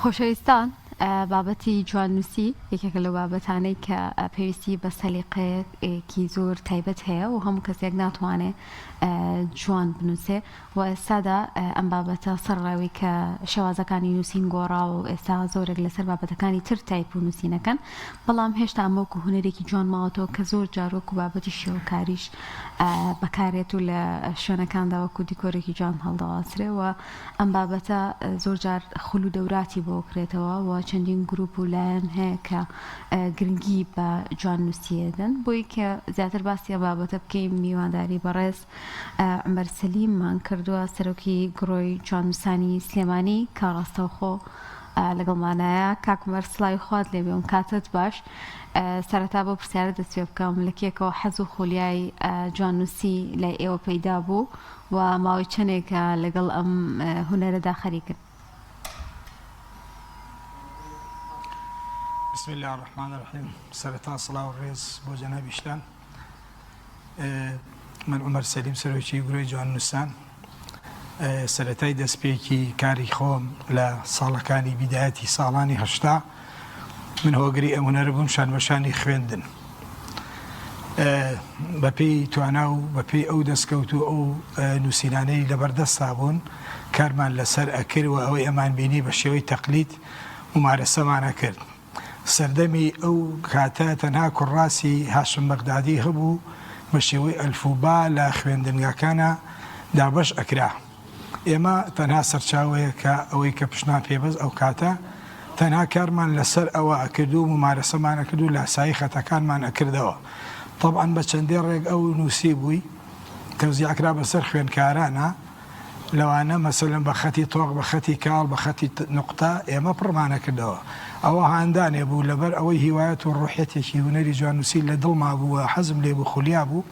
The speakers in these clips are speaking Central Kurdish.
خۆشەویستان بابەتی جواننووسی یەکێکە لەو بابەتانەی کە پێویستی بە سەلیقەیەکی زۆر تایبەت هەیە و هەموو کەسێک ناتوانێت جوان بنووسێ و ئێستادا ئەم بابەتە سەرڕاوی کە شێوازەکانی نووسین گۆڕا و ئێستا زۆرێک لەسەر بابەتەکانی تر تایپ و نووسینەکەن بەڵام هێشتا ئەمەوەکو هونەرێکی جوان ماوەتەوە کە زۆر جارۆک و بابەتی شێوەکاریش بەکارێت و لە شوێنەکاندا وەکو دیکۆرێکی جوان هەڵدەواسرێ و ئەم بابەتە زۆر جار خول و دەوراتی بۆ کرێتەوە و چەندین گروپ و لایەن هەیە کە گرنگی بە جواننووسیەدەن بۆی کە زیاتر باسی بابەتە بکەین میوانداری بەڕێز عومەر سەلیممان کردووە سەرۆکی گڕۆی جواننووسانی سلێمانی کە ڕاستەوخۆ لەگەڵمانایە کاک عومەر سڵاوی خوات لێبێ و کاتت باش سەرەتا بۆ پرسیارە دەست پێ بکەم لە کێکەوە حەز و خۆلیای جواننووسی لای ئێوە پەیدا بوو و ماوەی چەندێکە لەگەڵ ئەم هونەرەدا خەریکن. بسم الله الرحمن الرحيم سرتا صلاة والرئيس بو جنابي شتان من عمر سليم سروچی گروی جواننووسان سرەتای دەستپێکی کاری خۆم لە ساڵەکانی بیدایەتی ساڵانی هەشتا من هۆگری ئەم هونەرە بووم شانوەشانی خوێندن بەپێی توانا و بەپێی ئەو دەستکەوت و ئەو نووسینانەی لەبەردەستا بوون کارمان لەسەر ئەکرد و ئەوەی ئەمان بینی بە شێوەی تەقلید ممارەسەمانە کرد. سەردەمی ئەو کاتە تەنها کوڕاسی هاشم بەغدادی هەبوو بە شێوەی ئەلفوبا لە خوێندنگاکانە دابەش ئەکرا. ئێمە تەنها سەرچاوەیە کە ئەوەی کە پشنا پێبەز ئەو کاتە تەنها کارمان لەسەر ئەوە ئەکرد و ممارەسەمان ئەکرد و لاسایی خەتەکانمان ئەکردەوە. طبعاً بە چەندێ ڕێک ئەو نووسی بووی تەوزیعکرا بەسەر خوێندکارانە لەوانە مەسەلەن بە خەتی تۆق بە خەتی کاڵ بە خەتی نقطە ئێمە پڕمانە کردەوە. ئەوە هاندانێ بوو لەبەر ئەوەی هیوایەت و ڕوحەتێکی هونەری جواننووسی لە دڵما بووە حەزم لێ بوو خولیا بوو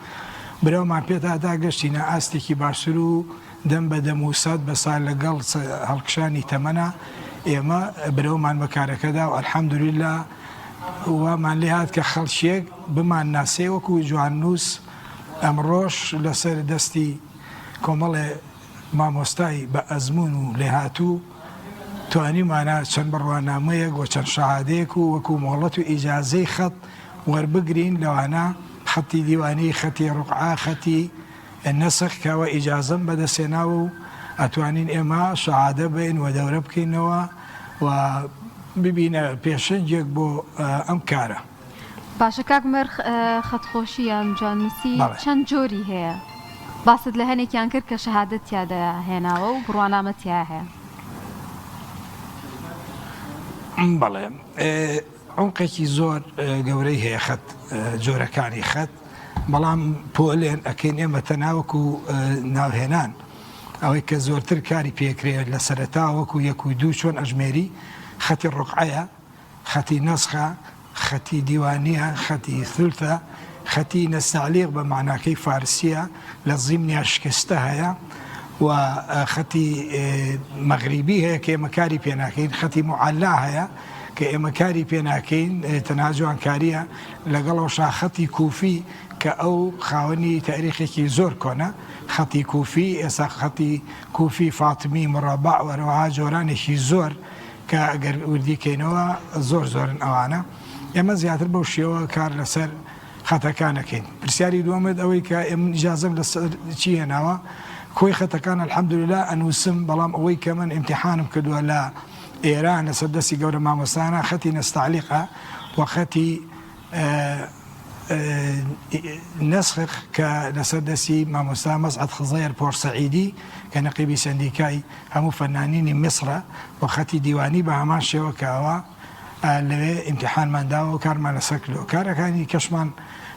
برەومان پێدادا گەشتینە ئاستێکی باشتر و دەم بە دەموسات بەسا لەگەڵ هەڵکشانی تەمەنە ئێمە برەومان بەکارەکەدا و ئەلحەمدولیلا وامان لێ هات کە خەڵکیێک بمان ناسێ وەکو جواننووس ئەمڕۆژ لەسەر دەستی کۆمەڵێ مامۆستای بە ئەزمون و لێهاتوو توانیمانە چەند بڕوانامەیەک و چەند شەهادەیەک و وەکو مۆڵەت و ئیجازەی خەت وەربگرین لەوانە خەتی دیوانی خەتی ڕوقعا خەتی نەسخ کەوە ئیجازەم بەدەستێناوە و ئەتوانین ئێمە شەهادە بین و دەورە بکەینەوە و ببینە پێشنجێک بۆ ئەم کارە. باشە کاک عومەر خەتخۆشی یان جواننووسی چەند جۆری هەیە؟ باست لە هەنێکیان کرد کە شەهادەت تیادا هێناوە و بڕوانامە تیا هەیە. بەڵێ عمقێکی زۆر گەورەی هەیە خەت جۆرەکانی خەت بەڵام پۆلێن ئەکەین ئێمە تەناوەکو ناوهێنان ئەوەی کە زۆرتر کاری پێکرێت لە سەرەتا وەکو یەک و دوو چۆن ئەژمێری خەتی ڕوقعەیە خەتی نەسخە خەتی دیوانیە خەتی ثولثە خەتی نەستەعلیق بە معناکەی فارسیە لە زیمنیا شکستە هەیە و خەتی مەغریبی هەیە کە ئێمە کاری پێناکەین خەتی معەلا هەیە کە ئێمە کاری پێناکەین تەنها جوانکاریە لەگەڵەوە خەتی کوفی کە ئەو خاوەنی تاریخێکی زۆر کۆنە خەتی کوفی ئێستا خەتی کوفی فاتمی مڕەبع وەرەوەها جۆرانێکی زۆر کە ئەگەر وردیکەینەوە زۆر زۆرن ئەوانە ئێمە زیاتر بەو شێوە کار لەسەر خەتەکانەکەین. پرسیاری دووەمت ئەوەی کە ئێمە ئیجازەم لەسەر چی هێناوە کۆی خەتەکان الحەمدوللا ئەنووسم بەڵام ئەوەی کە من ئیمتیحانم کردووە لە ئێران لەسەر دەستی گەورە مامۆستانە خەتی نەستەعلیقە و خەتی نسخ کە لەسەر دەستی مامۆستا مەزعەد خزەیر پۆرسەعیدی کە نەقیبی سەندیکای هەموو فەنانینی میسرە و خەتی دیوانی بە هەمان شێوە کەوە لەوێ ئیمتیحانمانداوە و کارمان لەسەر کردو کارەکانی کەشمان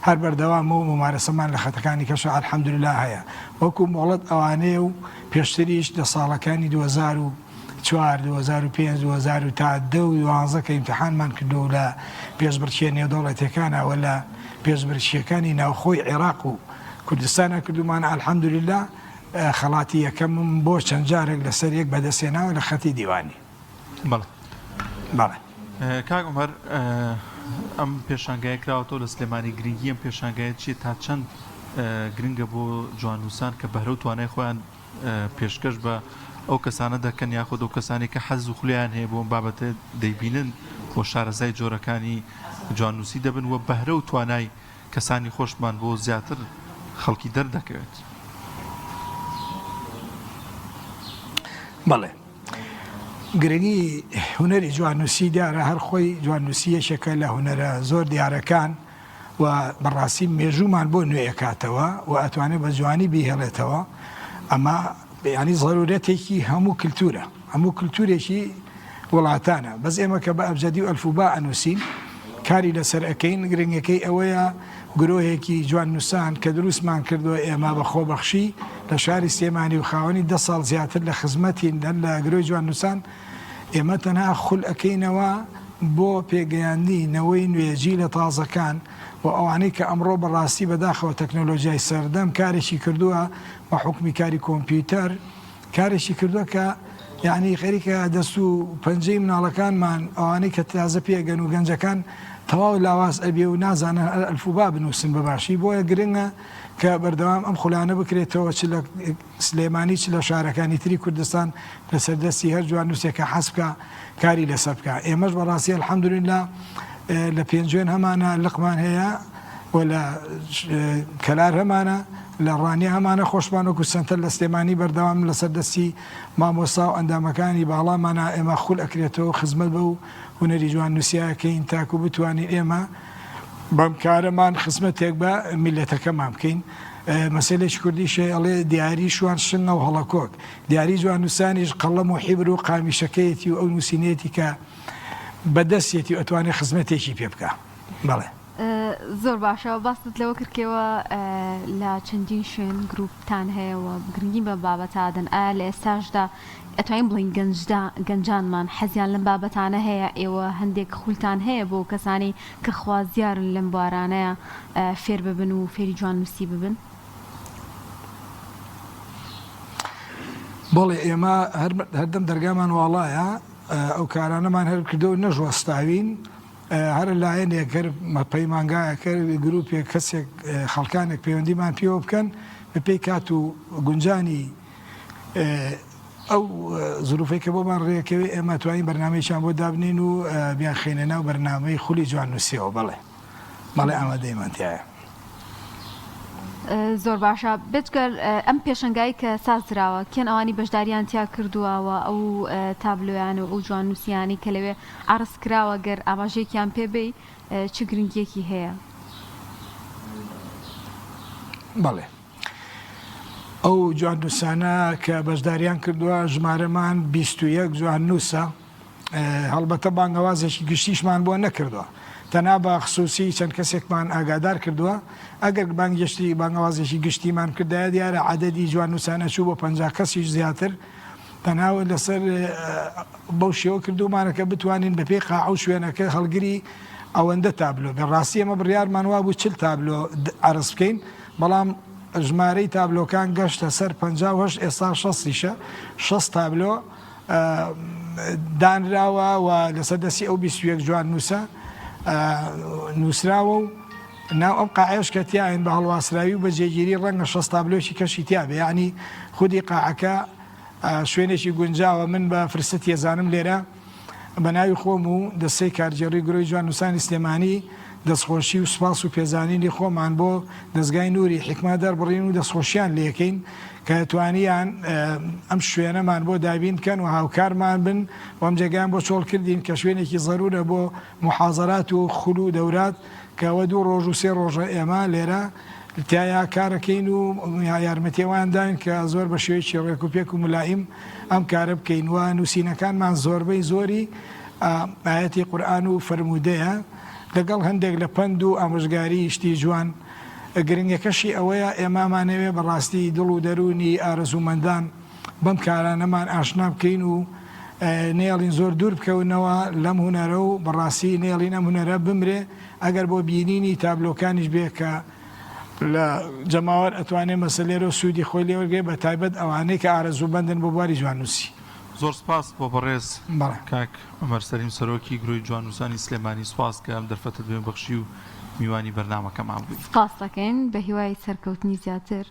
هەر بەردەوام و ممارەسەمان لە خەتەکانی کەشە الحەمدوللا هەیە وەکو مۆڵەت ئەوانەیە و پێشتریش لە ساڵەکانی 2004 2005 2000 تا 2012 کە ئیمتیحانمان کردو لە پێشبڕکێ نێودەوڵەتیەکانەوە لە پێشبڕکێەکانی ناوخۆی عێراق و کوردستانە کردومانە الحەمدوللا خەڵاتی یەکەمم بۆ چەند جارێک لەسەر یەک بەدەستێناوە لە خەتی دیوانی. بەڵێ کاک عومەر ئەم پێشانگای کراوەتەوە لە سلێمانی گرنگی ئەم پێشانگایە چیە تا چەند گرنگە بۆ جواننووسان کە بەهرە و توانای خۆیان پێشکەش بە ئەو کەسانە دەکەن یاخود ئەو کەسانی کە حەز و خولیان هەیە بۆ بابەتە دەیبینن بۆ شارەزای جۆرەکانی جواننووسی دەبن و بەهرە و توانای کەسانی خۆشمان بۆ زیاتر خەڵکی دەردەکەوێت. بەڵێ گرنگی هونەری جواننووسی دیارە هەر خۆی جواننووسی یەکێکە لە هونەرە زۆر دیارەکان و بەڕاستی مێژومان بۆ نوێیەکاتەوە و ئەتوانێت بە جوانی بیهێڵێتەوە. ئەمە ینی ضرورەتێکی هەموو کللتورە، هەموو کللتورێکی وڵاتانە. بەس ئێمە کە بە ئەبجەدی و ئەلفوبا ئەنووسین کاری لەسەر ئەەکەین، گرنگەکەی ئەوەیە گرۆهێکی جواننووسان کە دروستمان کردووە ئێمە بە خۆبەخشی لە شاری سلێمانی و خاوەنی 10 ساڵ زیاتر لە خزمەتین لە گرۆی جواننووسان، ئێمە تەنها خول ئەەکەینەوە بۆ پێگەیاندنەوەی نوێژی لە تازەکان و ئەوانەی کە ئەمڕۆ بەڕاستی بەداخەوە تەکنۆلۆژیای سەردەم کارێکی کردووە بە حکمی کاری کۆمپیوتەر، کارێکی کردووە کە یعنی خەریکە دەست و پەنجەی مناڵەکانمان ئەوانەی کە تازە پێگەن و گەنجەکان تەواو لاواز ئەبێ و نازانن ئەلفوبا بنووسن بەباشی، بۆیە گرنگە کە بەردەوام ئەم خولانە بکرێتەوە چ لە سلێمانی چ لە شارەکانی تری کوردستان لەسەردەستی هەر جواننووسێکە حەسبکە کاری لەسەر بکە. ئێمەش بەڕاستی الحەمدولله لە پێنجوێن هەمانە لقمان هەیە و لە کەلار هەمانە، لە ڕانیە هەمانە خۆشمان وەکو سنتەر لە سلێمانی بەردەوام لەسەردەستی مامۆستا و ئەندامەکانی باڵامانە ئێمە خول ئەکرێتەوە خزمەت بە و هونەری جواننووسیەکەین تاکو بتوانین ئێمە بەم کارەمان خزمەتێک بە میلەتەکەمان بکەین. مەسەلێکی کوردیشە ئەڵێ دیاری شوان شنە و هەڵەکۆک، دیاری جواننووسانیش قەڵەم و حیبر و قامیشەکەیەتی و ئەو نووسینێتی کە بەدەستێتی و ئەتوانێت خزمەتێکی پێ بکە. بەڵێ زۆر باشەوە باست لەوە کردکەوە لە چەندین شوێن گروپتان هەیە و گرنگی بە بابەتادن ئایا لە ئێستاشدا ئەتوانین بڵین گەنجانمان حەزیان لەم بابەتانە هەیە، ئێوە هەندێک خولتان هەیە بۆ کەسانی کە خوازیارن لەم بوارانەیە فێر ببن و فێری جواننووسی ببن؟ بەڵێ ئێمە هەردەم دەرگامان واڵایە ئەو کارانەمان هەر کردەوە نەژوەستاوین، هەر لایەنێک پەیمانگایەکە گروپێک کەسێک خەڵکانێک پەیوەندیمان پێوە بکەن بە پێی کات و گونجانی ئەو زروفەی کە بۆمان ڕێکەوەی ئێمە توانین بەرنامەیەکیان بۆ دابنین و بیان خێنە ناو بەرنامەی خولی جواننووسیەوە. بەڵێ ئامادەیمانتیایە. زۆر باشە. بێتگەر ئەم پێشنگایی کە سازراوە کێن ئەوانی بەشداریان تیا کردووەوە ئەو تابلۆیان و ئەو جواننووسیانی کە لەوێ عرض کراوە گەر ئاماژەیەکیان پێبێ چ گرنگیەکی هەیە؟ بەڵێ ئەو جواننووسانە کە بەشداریان کردووە ژمارەمان 21 جواننووسە، هەڵبەتە بانگەوازێکی گشتیشمان بۆ نەکردووە، تەنها بە خصوصی چەند کەسێکمان ئاگادار کردووە. ئەگەر بانگشتی بانگەوازێکی گشتیمان کردایە دیارە عەدەدی جواننووسانە چوو بە 50 کەسیش زیاتر، تەنها لەسەر بەو شێوە کردومانەکە بتوانین بەپێی قاع و شوێنەکە هەڵگری ئەوەندە تابلۆ بەڕاستی ئەمە بڕیارمان وا بوو 40 تابلۆ عرض بکەین، بەڵام ژمارەی تابلۆکان گەشتە سەر 58 ئێستا 60 60 تابلۆ دانراوە و لەسەر دەستی ئەو 21 جواننووسە نووسراوە و ناو ئەم قاعەش کە تیاین بە هەڵواسراوی و بە جێگیری ڕەنگە 60 تابلۆکی کەشی تیابێ، یعنی خودی قاعەکە شوێنێکی گونجاوە. من بە فرسەتی ێزانم لێرە بە ناوی خۆم و دەستەی کارجێڕی گرۆی جواننووسانی سلێمانی دەستخۆشی و سوپاس و پێزانینی خۆمان بۆ دەستگای نووری حکما دەربڕین و دەستخۆشیان لێکەین کە توانیان ئەم شوێنەمان بۆ دابین بکەن و هاوکارمان بن و ئەم جێگایان بۆ چۆڵ کردین کە شوێنێکی زەرورە بۆ محازەرات و خول و دەورات کەوە 2 ڕۆژ و 3 ڕۆژە ئێمە لێرە تایە کارەکەین و یارمەتیێوان داین کە زۆر بە شێوەیەکی ڕێک و پێک و ملائیم ئەم کارە بکەین. و نووسینەکانمان زۆربەی زۆری ئاەتی قورئان و فەرموودەیە لەگەڵ هەندێک لە پند و ئامۆژگاری شتی جوان. گرنگەکەشی ئەوەیە ئێمامانەوێ بەڕاستی دڵ و دەرونی ئارەزومەندان بەم کارانەمان ئاشنا بکەین و نێڵین زۆر دوور بکەونەوە لەم هونەرە و بەڕاستی نێڵین ئەم هونەرە بمرێ ئەگەر بۆ بینینی تابلۆکانیش بێ کە لە جەماوەر ئەتوانێ مەسەلێرە و سوودی خۆی لێوەرگێ بە تایبەت ئەوانەی کە ئارەزومەندن بۆ بواری جواننووسی. زۆر سپاس بۆ بەڕێز کاک عومەر سەلیم سەرۆکی گرۆی جواننووسانی سلێمانی. سپاس کە ئەم دەرفەتت بێ بەخشی و میوانی بەرنامەکەمان بووی. سپاس دەکەین بە هیوای سەرکەوتنی زیاتر